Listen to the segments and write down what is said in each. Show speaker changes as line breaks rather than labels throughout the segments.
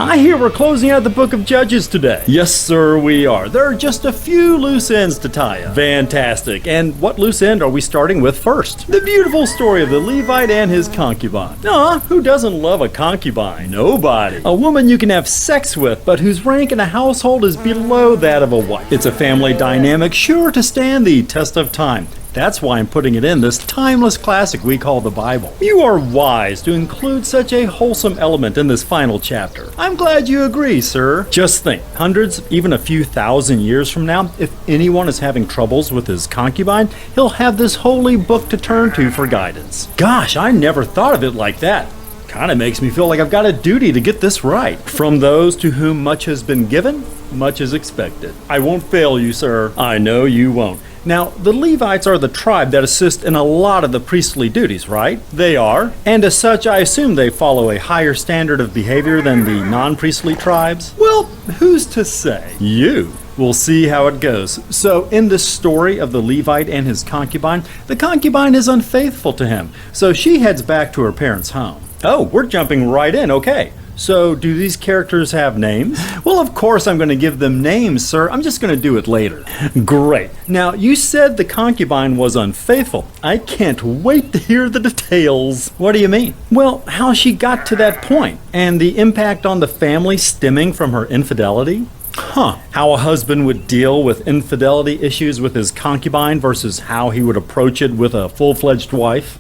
I hear we're closing out the book of Judges today. Yes, sir, we are. There are just a few loose ends to tie up. Fantastic. And what loose end are we starting with first? The beautiful story of the Levite and his concubine. Who doesn't love a concubine? Nobody. A woman you can have sex with, but whose rank in a household is below that of a wife. It's a family dynamic sure to stand the test of time. That's why I'm putting it in this timeless classic we call the Bible. You are wise to include such a wholesome element in this final chapter. I'm glad you agree, sir. Just think, hundreds, even a few thousand years from now, if anyone is having troubles with his concubine, he'll have this holy book to turn to for guidance. Gosh, I never thought of it like that. Kind of makes me feel like I've got a duty to get this right. From those to whom much has been given, much is expected. I won't fail you, sir. I know you won't. Now, the Levites are the tribe that assist in a lot of the priestly duties, right? They are. And as such, I assume they follow a higher standard of behavior than the non-priestly tribes? Well, who's to say? You. We'll see how it goes. So, in this story of the Levite and his concubine, the concubine is unfaithful to him, so she heads back to her parents' home. Oh, we're jumping right in, okay. So, do these characters have names? Well, of course I'm going to give them names, sir. I'm just going to do it later. Great. Now, you said the concubine was unfaithful. I can't wait to hear the details. What do you mean? Well, how she got to that point, and the impact on the family stemming from her infidelity. How a husband would deal with infidelity issues with his concubine versus how he would approach it with a full-fledged wife.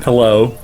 Hello?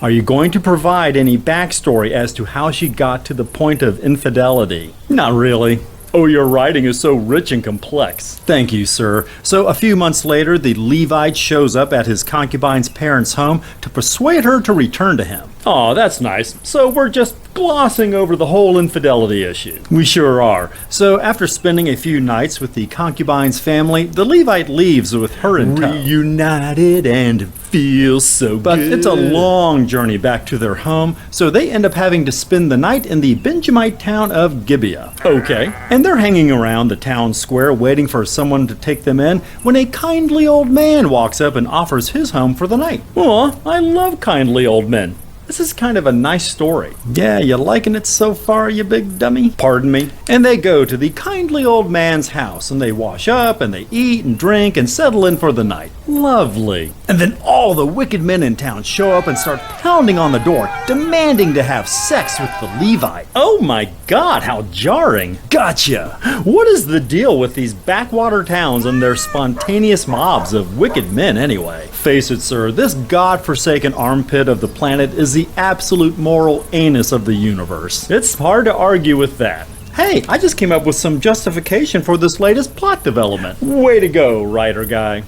Are you going to provide any backstory as to how she got to the point of infidelity? Not really. Oh, your writing is so rich and complex. Thank you, sir. So a few months later, the Levite shows up at his concubine's parents' home to persuade her to return to him. Oh, that's nice. So we're just glossing over the whole infidelity issue. We sure are. So after spending a few nights with the concubine's family, the Levite leaves with her in tow. Reunited and feels so good. But it's a long journey back to their home, so they end up having to spend the night in the Benjamite town of Gibeah. Okay. And they're hanging around the town square waiting for someone to take them in when a kindly old man walks up and offers his home for the night. Aw, I love kindly old men. This is kind of a nice story. Yeah, you liking it so far, you big dummy? Pardon me. And they go to the kindly old man's house, and they wash up, and they eat and drink, and settle in for the night. Lovely. And then all the wicked men in town show up and start pounding on the door, demanding to have sex with the Levite. Oh my God, how jarring. Gotcha. What is the deal with these backwater towns and their spontaneous mobs of wicked men anyway? Face it, sir, this godforsaken armpit of the planet is the absolute moral anus of the universe. It's hard to argue with that. Hey, I just came up with some justification for this latest plot development. Way to go, writer guy.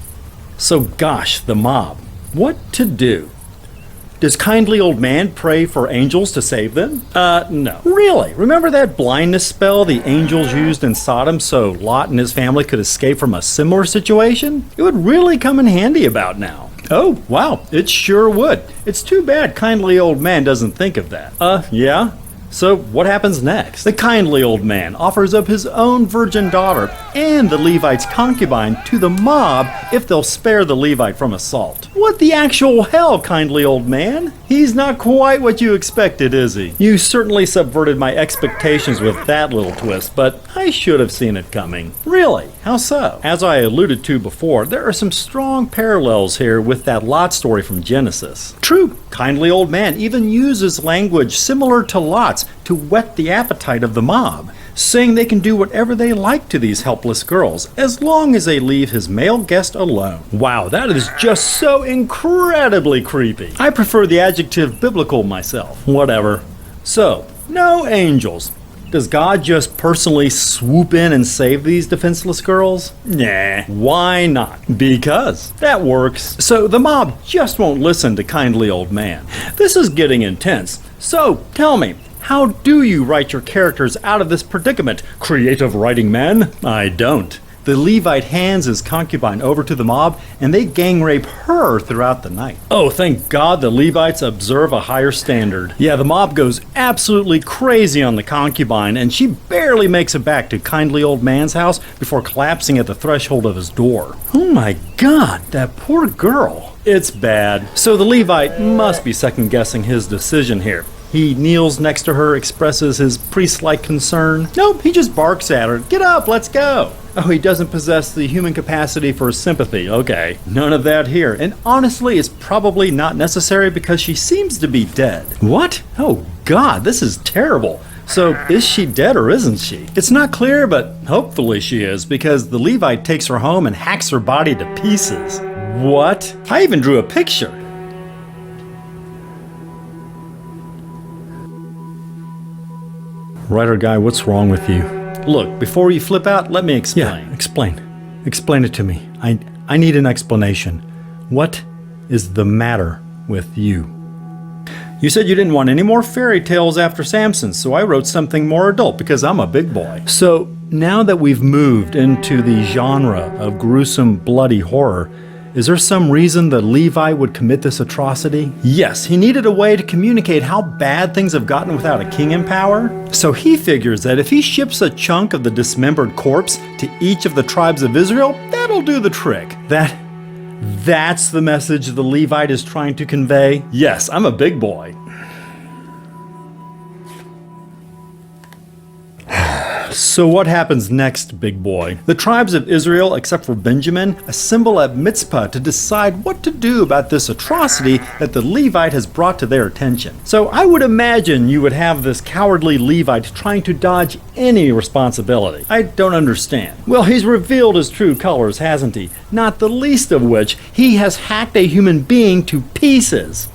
So gosh, the mob. What to do? Does kindly old man pray for angels to save them? No. Really? Remember that blindness spell the angels used in Sodom so Lot and his family could escape from a similar situation? It would really come in handy about now. Oh, wow, it sure would. It's too bad kindly old man doesn't think of that. Yeah? So what happens next? The kindly old man offers up his own virgin daughter and the Levite's concubine to the mob if they'll spare the Levite from assault. What the actual hell, kindly old man? He's not quite what you expected, is he? You certainly subverted my expectations with that little twist, but I should have seen it coming. Really? How so? As I alluded to before, there are some strong parallels here with that Lot story from Genesis. True, kindly old man even uses language similar to Lot's to whet the appetite of the mob, saying they can do whatever they like to these helpless girls, as long as they leave his male guest alone. Wow, that is just so incredibly creepy. I prefer the adjective biblical myself. Whatever. So, no angels. Does God just personally swoop in and save these defenseless girls? Nah. Why not? Because that works. So the mob just won't listen to kindly old man. This is getting intense. So tell me, how do you write your characters out of this predicament, creative writing man? I don't. The Levite hands his concubine over to the mob, and they gang rape her throughout the night. Oh, thank God the Levites observe a higher standard. Yeah, the mob goes absolutely crazy on the concubine, and she barely makes it back to kindly old man's house before collapsing at the threshold of his door. Oh my God, that poor girl. It's bad. So the Levite must be second-guessing his decision here. He kneels next to her, expresses his priest-like concern. Nope, he just barks at her. Get up, let's go. Oh, he doesn't possess the human capacity for sympathy. Okay, none of that here. And honestly, it's probably not necessary because she seems to be dead. What? Oh God, this is terrible. So, is she dead or isn't she? It's not clear, but hopefully she is, because the Levite takes her home and hacks her body to pieces. What? I even drew a picture. Writer guy, what's wrong with you? Look, before you flip out, let me explain. Yeah, explain. Explain it to me. I need an explanation. What is the matter with you? You said you didn't want any more fairy tales after Samson, so I wrote something more adult because I'm a big boy. So now that we've moved into the genre of gruesome, bloody horror, is there some reason the Levi would commit this atrocity? Yes, he needed a way to communicate how bad things have gotten without a king in power. So he figures that if he ships a chunk of the dismembered corpse to each of the tribes of Israel, that'll do the trick. That's the message the Levite is trying to convey? Yes, I'm a big boy. So what happens next, big boy? The tribes of Israel, except for Benjamin, assemble at Mitzpah to decide what to do about this atrocity that the Levite has brought to their attention. So I would imagine you would have this cowardly Levite trying to dodge any responsibility. I don't understand. Well, he's revealed his true colors, hasn't he? Not the least of which, he has hacked a human being to pieces.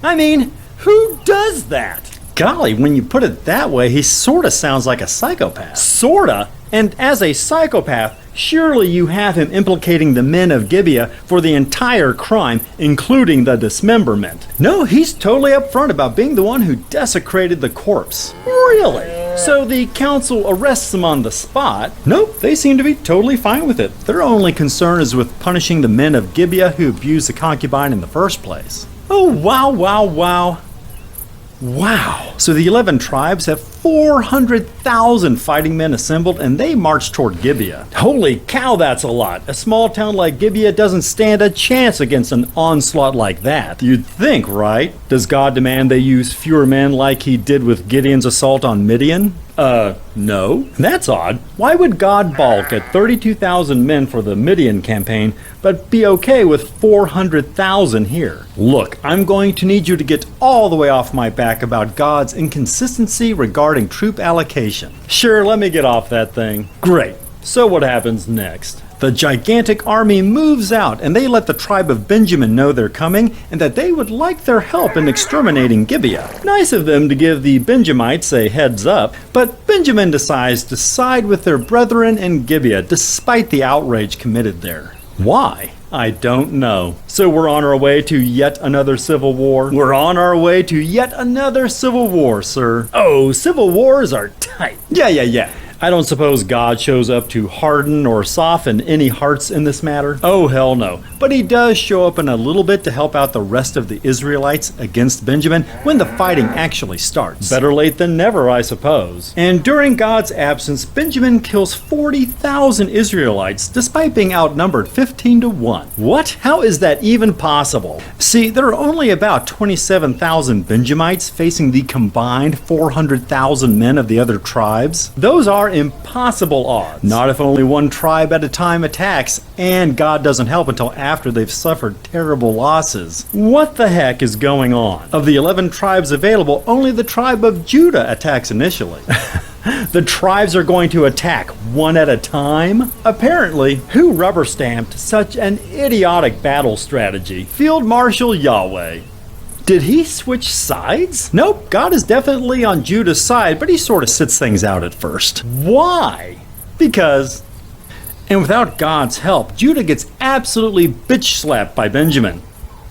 I mean, who does that? Golly, when you put it that way, he sorta sounds like a psychopath. Sorta? And as a psychopath, surely you have him implicating the men of Gibeah for the entire crime, including the dismemberment. No, he's totally upfront about being the one who desecrated the corpse. Really? So the council arrests him on the spot? Nope, they seem to be totally fine with it. Their only concern is with punishing the men of Gibeah who abused the concubine in the first place. Oh, wow. Wow. So the 11 tribes have 400,000 fighting men assembled, and they march toward Gibeah. Holy cow, that's a lot. A small town like Gibeah doesn't stand a chance against an onslaught like that. You'd think, right? Does God demand they use fewer men like he did with Gideon's assault on Midian? No. That's odd. Why would God balk at 32,000 men for the Midian campaign, but be okay with 400,000 here? Look, I'm going to need you to get all the way off my back about God's inconsistency regarding troop allocation. Sure, let me get off that thing. Great. So what happens next? The gigantic army moves out, and they let the tribe of Benjamin know they're coming and that they would like their help in exterminating Gibeah. Nice of them to give the Benjamites a heads up, but Benjamin decides to side with their brethren in Gibeah despite the outrage committed there. Why? I don't know. So we're on our way to yet another civil war? We're on our way to yet another civil war, sir. Oh, civil wars are tight. Yeah. I don't suppose God shows up to harden or soften any hearts in this matter. Oh, hell no. But he does show up in a little bit to help out the rest of the Israelites against Benjamin when the fighting actually starts. Better late than never, I suppose. And during God's absence, Benjamin kills 40,000 Israelites despite being outnumbered 15-1. What? How is that even possible? See, there are only about 27,000 Benjamites facing the combined 400,000 men of the other tribes. Those are impossible odds. Not if only one tribe at a time attacks, and God doesn't help until after they've suffered terrible losses. What the heck is going on? Of the 11 tribes available, only the tribe of Judah attacks initially. The tribes are going to attack one at a time? Apparently, who rubber-stamped such an idiotic battle strategy? Field Marshal Yahweh. Did he switch sides? Nope, God is definitely on Judah's side, but he sort of sits things out at first. Why? Because, and without God's help, Judah gets absolutely bitch-slapped by Benjamin.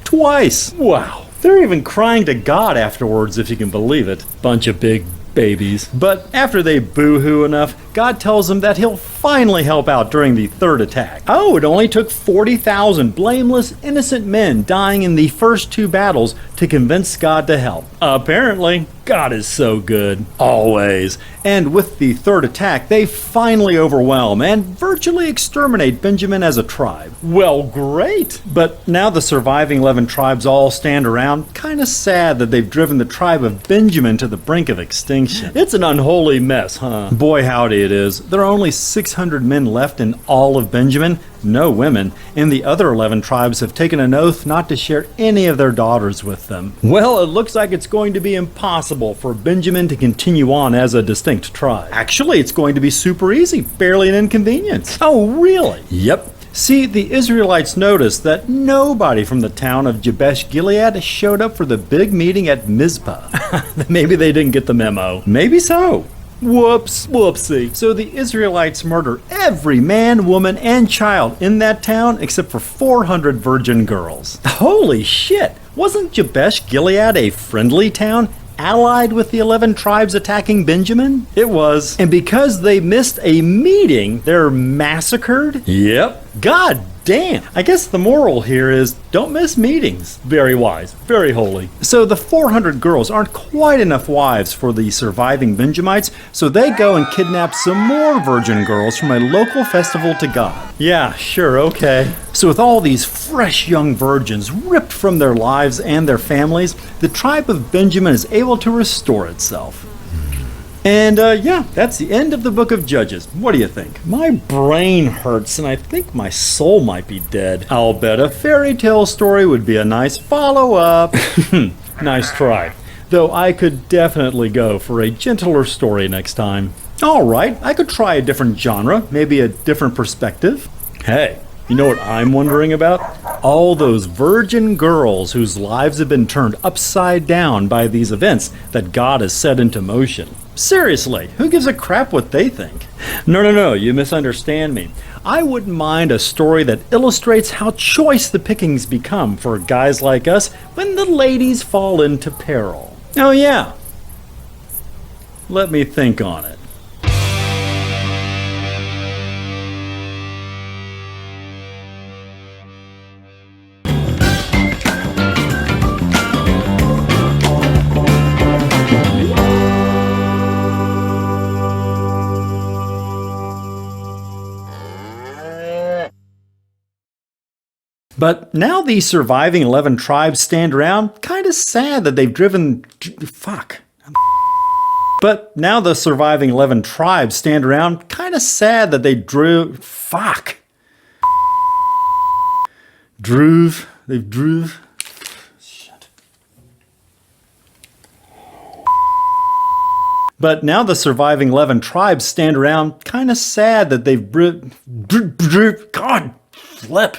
Twice. Wow. They're even crying to God afterwards, if you can believe it. Bunch of big babies. But after they boo-hoo enough, God tells him that he'll finally help out during the third attack. Oh, it only took 40,000 blameless, innocent men dying in the first two battles to convince God to help. Apparently, God is so good. Always. And with the third attack, they finally overwhelm and virtually exterminate Benjamin as a tribe. Well, great. But now the surviving 11 tribes all stand around, kind of sad that they've driven the tribe of Benjamin to the brink of extinction. It's an unholy mess, huh? Boy, howdy it is. There are only 600 men left in all of Benjamin, no women, and the other 11 tribes have taken an oath not to share any of their daughters with them. Well, it looks like it's going to be impossible for Benjamin to continue on as a distinct tribe. Actually, it's going to be super easy, barely an inconvenience. Oh, really? Yep. See, the Israelites noticed that nobody from the town of Jabesh Gilead showed up for the big meeting at Mizpah. Maybe they didn't get the memo. Maybe so. Whoops, whoopsie. So the Israelites murder every man, woman, and child in that town except for 400 virgin girls. Holy shit! Wasn't Jabesh Gilead a friendly town, allied with the 11 tribes attacking Benjamin? It was. And because they missed a meeting, they're massacred? Yep. God damn. I guess the moral here is don't miss meetings. Very wise. Very holy. So the 400 girls aren't quite enough wives for the surviving Benjamites, so they go and kidnap some more virgin girls from a local festival to God. Yeah, sure, okay. So with all these fresh young virgins ripped from their lives and their families, the tribe of Benjamin is able to restore itself. And yeah, that's the end of the book of Judges. What do you think? My brain hurts and I think my soul might be dead. I'll bet a fairy tale story would be a nice follow-up. Nice try. Though I could definitely go for a gentler story next time. All right, I could try a different genre, maybe a different perspective. Hey, you know what I'm wondering about? All those virgin girls whose lives have been turned upside down by these events that God has set into motion. Seriously, who gives a crap what they think? No, you misunderstand me. I wouldn't mind a story that illustrates how choice the pickings become for guys like us when the ladies fall into peril. Oh yeah. Let me think on it. But now the surviving 11 tribes stand around, kind of sad that they've driven... Fuck. But now the surviving 11 tribes stand around, kind of sad that they drew... Fuck. They've drove... Shit. But now the surviving 11 tribes stand around, kind of sad that they've... God, flip.